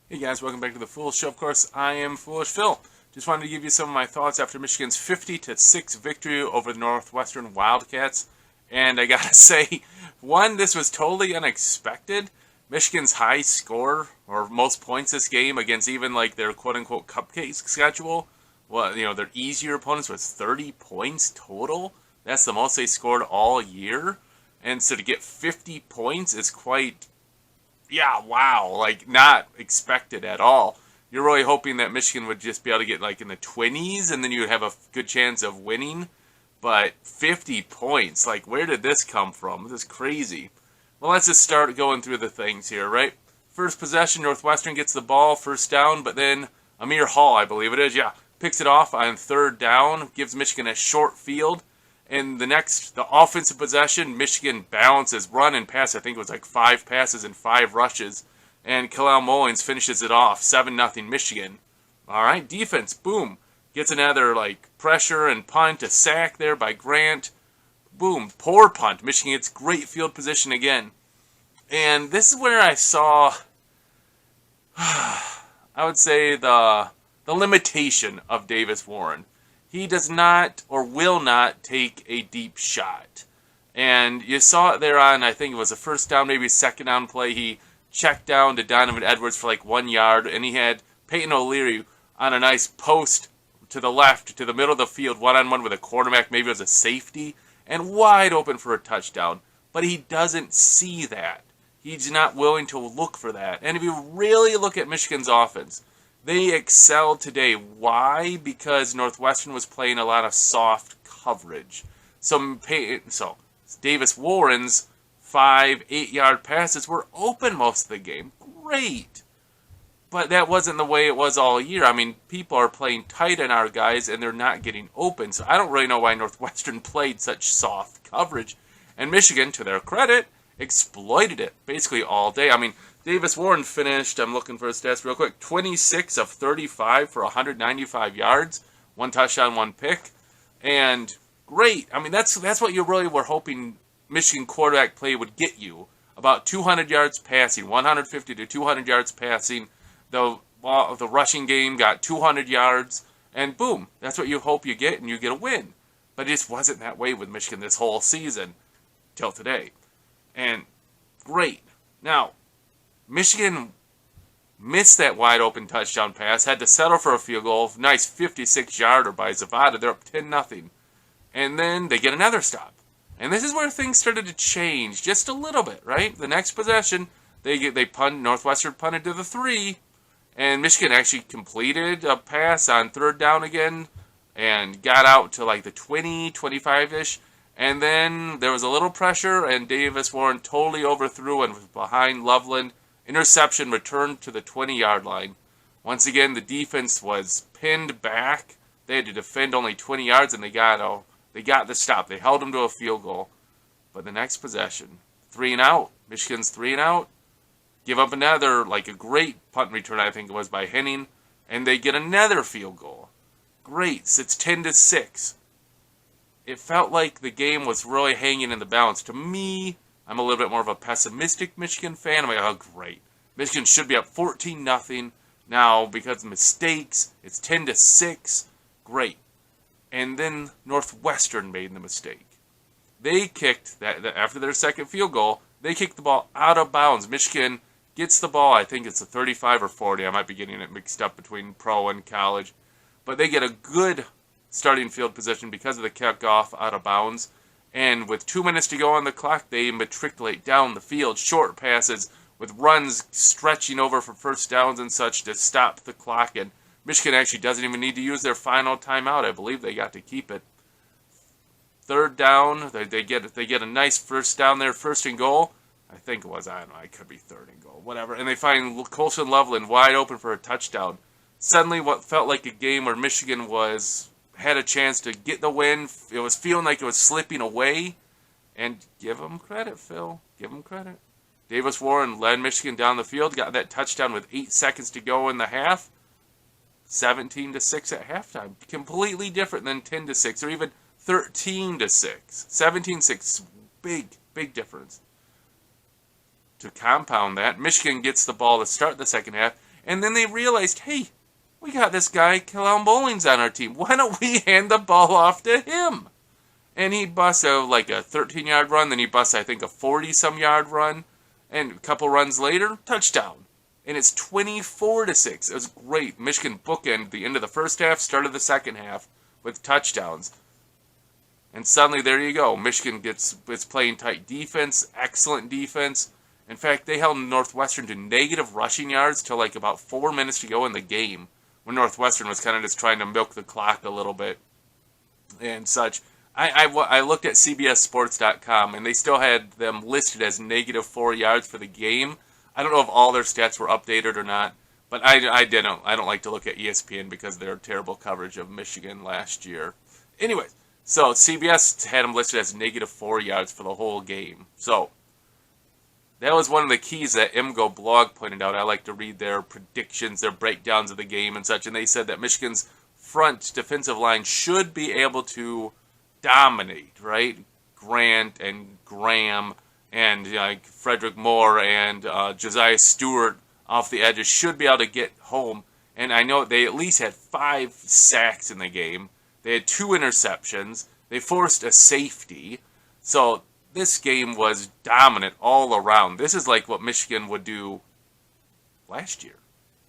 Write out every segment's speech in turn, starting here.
Hey guys, welcome back to the Foolish Show. Of course, I am Foolish Phil. Just wanted to give you some of my thoughts after Michigan's 50-6 victory over the Northwestern Wildcats. And I gotta say, one, this was totally unexpected. Michigan's high score, or most points this game against even like their quote-unquote cupcake schedule, well, their easier opponents was 30 points total. That's the most they scored all year. And so to get 50 points is quite, yeah, wow, like not expected at all. You're really hoping that Michigan would just be able to get like in the 20s and then you would have a good chance of winning. But 50 points, like where did this come from? This is crazy. Well, let's just start going through the things here, right? First possession, Northwestern gets the ball, first down, but then Amir Hall, I believe it is, yeah, picks it off on third down, gives Michigan a short field. And the offensive possession, Michigan balances run and pass. I think it was like 5 passes and 5 rushes. And Kalel Mullins finishes it off, 7-0 Michigan. All right, defense, boom. Gets another like pressure and punt, a sack there by Grant. Boom, poor punt. Michigan gets great field position again. And this is where I saw, I would say, the limitation of Davis Warren. He does not or will not take a deep shot. And you saw it there on, I think it was a first down, maybe second down play. He checked down to Donovan Edwards for like 1 yard, and he had Peyton O'Leary on a nice post to the left, to the middle of the field, one-on-one with a quarterback, maybe it was a safety, and wide open for a touchdown. But he doesn't see that. He's not willing to look for that. And if you really look at Michigan's offense, they excelled today. Why? Because Northwestern was playing a lot of soft coverage. So Davis Warren's 5-8 yard passes were open most of the game. Great. But that wasn't the way it was all year. I mean, people are playing tight on our guys and they're not getting open. So I don't really know why Northwestern played such soft coverage. And Michigan, to their credit, exploited it basically all day. I mean, Davis Warren finished, I'm looking for his stats real quick, 26 of 35 for 195 yards, 1 touchdown, 1 pick, and great. I mean, that's what you really were hoping Michigan quarterback play would get you. About 200 yards passing, 150 to 200 yards passing. The rushing game got 200 yards, and boom, that's what you hope you get, and you get a win. But it just wasn't that way with Michigan this whole season till today. And great. Now, Michigan missed that wide open touchdown pass, had to settle for a field goal, nice 56-yarder by Zavada. They're up 10-0. And then they get another stop. And this is where things started to change just a little bit, right? The next possession, Northwestern punted to the 3, and Michigan actually completed a pass on third down again and got out to like the 20, 25-ish. And then there was a little pressure, and Davis Warren totally overthrew and was behind Loveland. Interception returned to the 20-yard line. Once again, the defense was pinned back. They had to defend only 20 yards, and they got the stop. They held them to a field goal. But the next possession, 3 and out. Michigan's 3 and out. Give up another, like a great punt return, I think it was, by Henning. And they get another field goal. Great. So it's 10-6. It felt like the game was really hanging in the balance. To me, I'm a little bit more of a pessimistic Michigan fan. I'm like, oh, great. Michigan should be up 14-0. Now, because of mistakes, it's 10-6. Great. And then Northwestern made the mistake. They kicked, after their second field goal, they kicked the ball out of bounds. Michigan gets the ball, I think it's a 35 or 40. I might be getting it mixed up between pro and college. But they get a good starting field position because of the kickoff out of bounds. And with 2 minutes to go on the clock, they matriculate down the field, short passes with runs stretching over for first downs and such to stop the clock. And Michigan actually doesn't even need to use their final timeout. I believe they got to keep it. Third down, they get a nice first down there, first and goal. I think it was, I don't know, it could be third and goal, whatever. And they find Colson Loveland wide open for a touchdown. Suddenly, what felt like a game where Michigan had a chance to get the win. It was feeling like it was slipping away. And give them credit, Phil. Give them credit. Davis Warren led Michigan down the field, got that touchdown with 8 seconds to go in the half. 17-6 at halftime. Completely different than 10-6 or even 13-6. 17-6. Big difference. To compound that, Michigan gets the ball to start the second half, And then they realized, hey, we got this guy, Kalel Mullings, on our team. Why don't we hand the ball off to him? And he busts a 13-yard run. Then he busts, I think, a 40-some-yard run. And a couple runs later, touchdown. And it's 24-6. It was great. Michigan bookended the end of the first half, start of the second half with touchdowns. And suddenly, there you go. Michigan is playing tight defense, excellent defense. In fact, they held Northwestern to negative rushing yards till like about 4 minutes to go in the game, when Northwestern was kind of just trying to milk the clock a little bit and such. I looked at CBSSports.com, and they still had them listed as negative 4 yards for the game. I don't know if all their stats were updated or not, but I don't like to look at ESPN because of their terrible coverage of Michigan last year. Anyways, so CBS had them listed as negative 4 yards for the whole game. So that was one of the keys that MGO blog pointed out. I like to read their predictions, their breakdowns of the game and such, and they said that Michigan's front defensive line should be able to dominate, right? Grant and Graham and Frederick Moore and Josiah Stewart off the edges should be able to get home. And I know they at least had 5 sacks in the game. They had 2 interceptions. They forced a safety. So this game was dominant all around. This is like what Michigan would do last year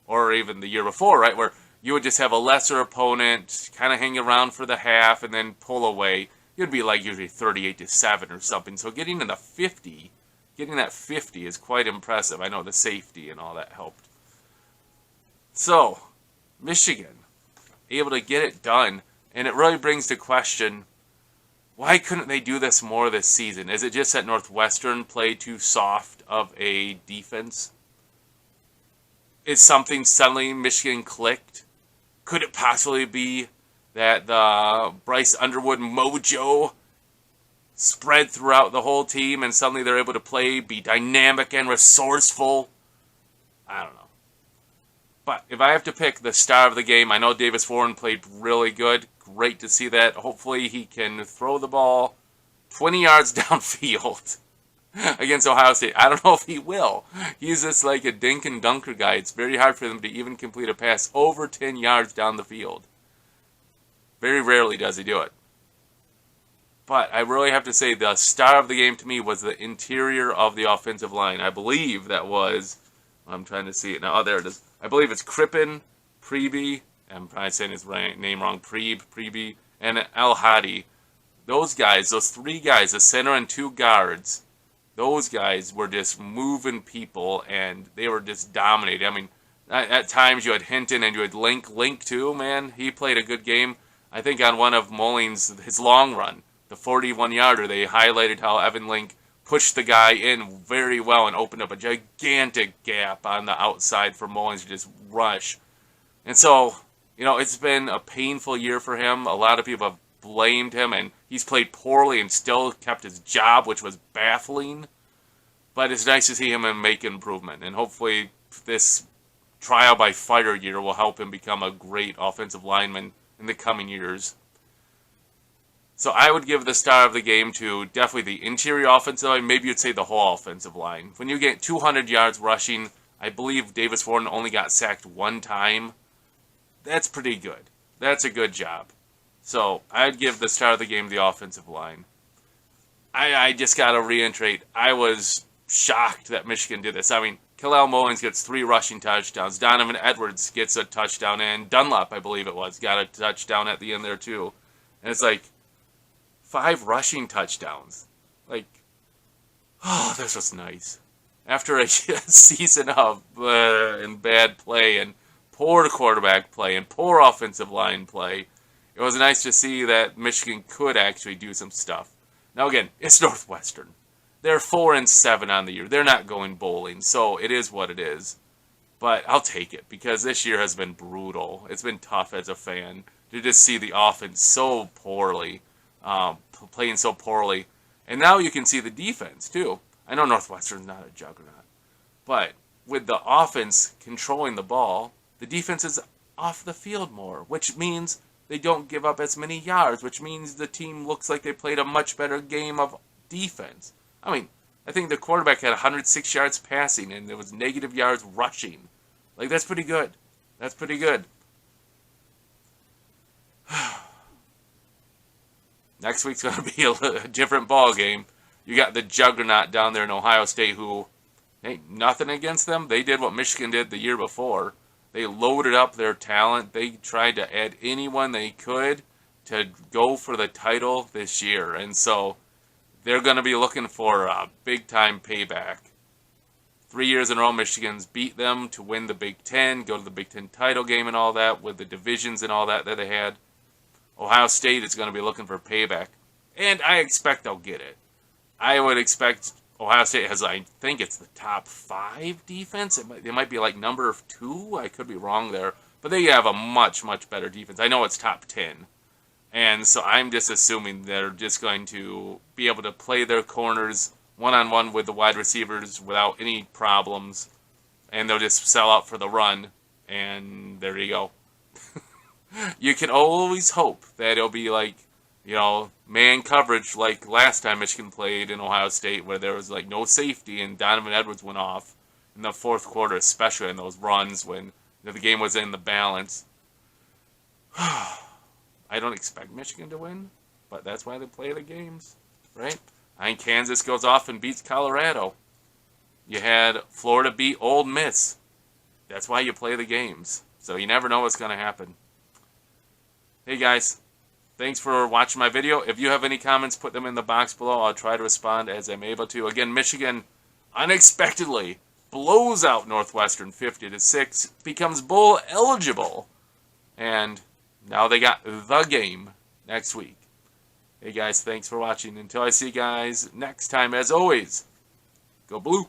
or even the year before, right? Where you would just have a lesser opponent, kind of hang around for the half, and then pull away. It would be like usually 38-7 or something. So getting that 50 is quite impressive. I know the safety and all that helped. So, Michigan, able to get it done. And it really brings to question, why couldn't they do this more this season? Is it just that Northwestern played too soft of a defense? Is something suddenly Michigan clicked? Could it possibly be that the Bryce Underwood mojo spread throughout the whole team and suddenly they're able to be dynamic and resourceful? I don't know. But if I have to pick the star of the game, I know Davis Warren played really good. Great to see that. Hopefully he can throw the ball 20 yards downfield against Ohio State. I don't know if he will. He's just like a dink and dunker guy. It's very hard for them to even complete a pass over 10 yards down the field. Very rarely does he do it. But I really have to say the star of the game to me was the interior of the offensive line. I believe that was, I'm trying to see it now. Oh, there it is. I believe it's Crippen, Preby, I'm probably saying his name wrong, Preby, and El Hadi. Those guys, those 3 guys, a center and 2 guards, those guys were just moving people, and they were just dominating. I mean, at times you had Hinton and you had Link too, man. He played a good game. I think on one of Mullings, his long run, the 41-yarder, they highlighted how Evan Link pushed the guy in very well and opened up a gigantic gap on the outside for Mullings to just rush. And so, it's been a painful year for him. A lot of people have blamed him, and he's played poorly and still kept his job, which was baffling. But it's nice to see him make improvement, and hopefully this trial by fire year will help him become a great offensive lineman in the coming years. So I would give the star of the game to definitely the interior offensive line. Maybe you'd say the whole offensive line. When you get 200 yards rushing, I believe Davis Warren only got sacked 1 time. That's pretty good. That's a good job. So I'd give the star of the game to the offensive line. I just got to reiterate, I was shocked that Michigan did this. I mean, Kalel Mullings gets 3 rushing touchdowns. Donovan Edwards gets a touchdown, and Dunlap, I believe it was, got a touchdown at the end there too. And it's like 5 rushing touchdowns. Like, oh, this was nice. After a season of and bad play and poor quarterback play and poor offensive line play, it was nice to see that Michigan could actually do some stuff. Now again, it's Northwestern. They're 4-7 on the year. They're not going bowling, so it is what it is. But I'll take it because this year has been brutal. It's been tough as a fan to just see the offense so poorly, playing so poorly. And now you can see the defense too. I know Northwestern's not a juggernaut, but with the offense controlling the ball, the defense is off the field more, which means they don't give up as many yards, which means the team looks like they played a much better game of defense. I mean, I think the quarterback had 106 yards passing and there was negative yards rushing. Like, that's pretty good. That's pretty good. Next week's going to be a different ball game. You got the juggernaut down there in Ohio State who, hey, nothing against them. They did what Michigan did the year before. They loaded up their talent. They tried to add anyone they could to go for the title this year. And so they're going to be looking for a big-time payback. 3 years in a row, Michigan's beat them to win the Big Ten, go to the Big Ten title game and all that, with the divisions and all that they had. Ohio State is going to be looking for payback. And I expect they'll get it. I would expect Ohio State has, I think it's the top 5 defense. It might be like number 2. I could be wrong there. But they have a much, much better defense. I know it's top 10. And so I'm just assuming they're just going to be able to play their corners one-on-one with the wide receivers without any problems. And they'll just sell out for the run. And there you go. You can always hope that it'll be like, you know, man coverage like last time Michigan played in Ohio State, where there was like no safety and Donovan Edwards went off in the fourth quarter, especially in those runs when, you know, the game was in the balance. I don't expect Michigan to win, but that's why they play the games, right? I think Kansas goes off and beats Colorado. You had Florida beat Ole Miss. That's why you play the games. So you never know what's going to happen. Hey guys, thanks for watching my video. If you have any comments, put them in the box below. I'll try to respond as I'm able to. Again, Michigan unexpectedly blows out Northwestern 50-6, becomes bowl eligible, and now they got the game next week. Hey guys, thanks for watching. Until I see you guys next time, as always, go blue.